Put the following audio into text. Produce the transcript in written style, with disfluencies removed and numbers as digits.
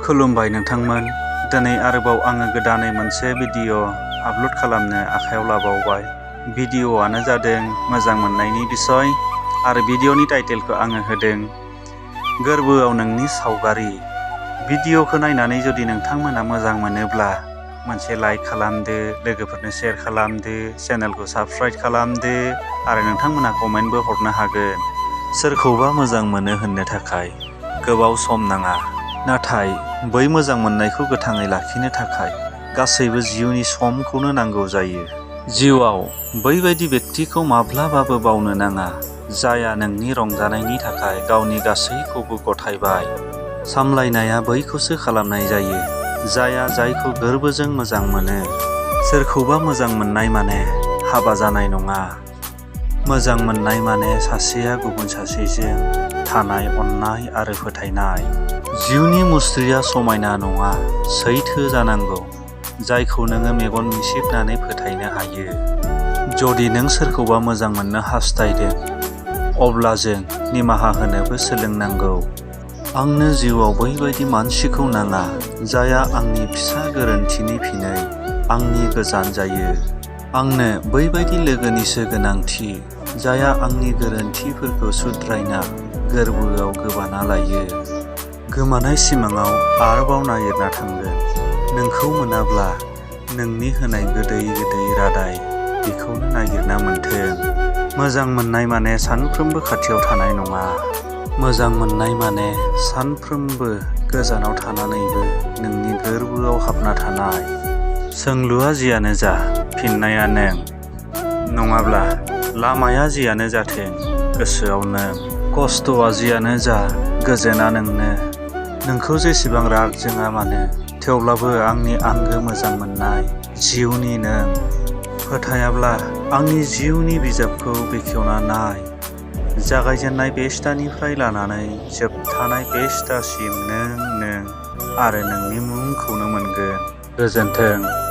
खुलुमबाय नोंथांमोन। दिनै आरोबाव आङो गोदानै मोनसे भिडिअ आपल'ड खालामनो आखायाव लाबावबाय। भिडिअआनो जादों मोजां मोननायनि बिसय आरो भिडिअनि टाइटेलखौ आङो होदों गोरबोआव नोंनि सावगारि। भिडिअखौ नायनानै जुदि नोंथांमोना मोजां मोनोब्ला मोनसे लाइक खालामदो, लोगोफोरनो शेयार खालामदो, चेनेलखौ साबस्क्राइब खालामदो आरो नोंथांमोना कमेन्टबो हरनो हागोन। सोरखौबा मोजां मोनो होननो थाखाय गोबाव सम नाङा, नाथाय बै मोजां मोननायखौ गोथाङै लाखिनो थाखाय गासैबो जिउनि समखौनो नांगौ जायो। जिउआव बैबायदि व्यक्तिखौ माब्लाबाबो बावनो नाङा, जायहा नोंनि रंजानायनि थाखाय गावनि गासैखौबो गथायबाय। सामलायनाया बैखौसो खालामनाय जायो जायहा जायखौ गोरबोजों मोजां मोनो। सोरखौबा मोजां मोननाय माने हाबा जानाय नङा। मोजां मोननाय माने सासेया गुबुन सासेजों थानाय अननाय आरो फोथायनाय। जिउनि मुस्रिया समायना नङा, सैथो जानांगौ, जायखौ नोङो मेगन मिसिबनानै फोथायनो हायो। जुदि नों सोरखौबा मोजां मोननो हास्थायदों, अब्ला जों निमाहा होनोबो सोलोंनांगौ। आंनो जिउआव बैबायदि मानसिखौ नाङा जायहा आंनि फिसा गोरोन्थिनि फिनै आंनि गोजान जायो। आंनो बैबायदि लोगोनिसो गोनांथि जायहा आंनि गोरोन्थिफोरखौ सुद्रायना गोरबोआव गोबाना लायो। गोमानाय सिमाङाव आरोबाव नागिरना थांगोन। नोंखौ मोनाब्ला नोंनि होनाय गोदै गोदै रादाय बेखौनो नागिरना मोनथों। मोजां मोननाय माने सानफ्रोमबो खाथियाव थानाय नङा। मोजां मोननाय माने सानफ्रोमबो गोजानाव थानानैबो नोंनि गोरबोआव हाबना थानाय। सोंलुआ जियानो जा, फिननाया नों। नङाब्ला लामाया जियानो जाथों, गोसोआव नों। खस्थ'आ जियानो जा, गोजोना नोंनो। नोंखौ जेसेबां राग जोङा मानो, थेवब्लाबो आंनि आंगो मोजां मोननाय जिउनि नों। फोथायाब्ला आंनि जिउनि बिजाबखौ बेखेवना नाय। जागायजेननाय पेजनिफ्राय लानानै जोबथानाय पेजसिम नों आरो नोंनि मुंखौनो मोनगोन। गोजोन्थों।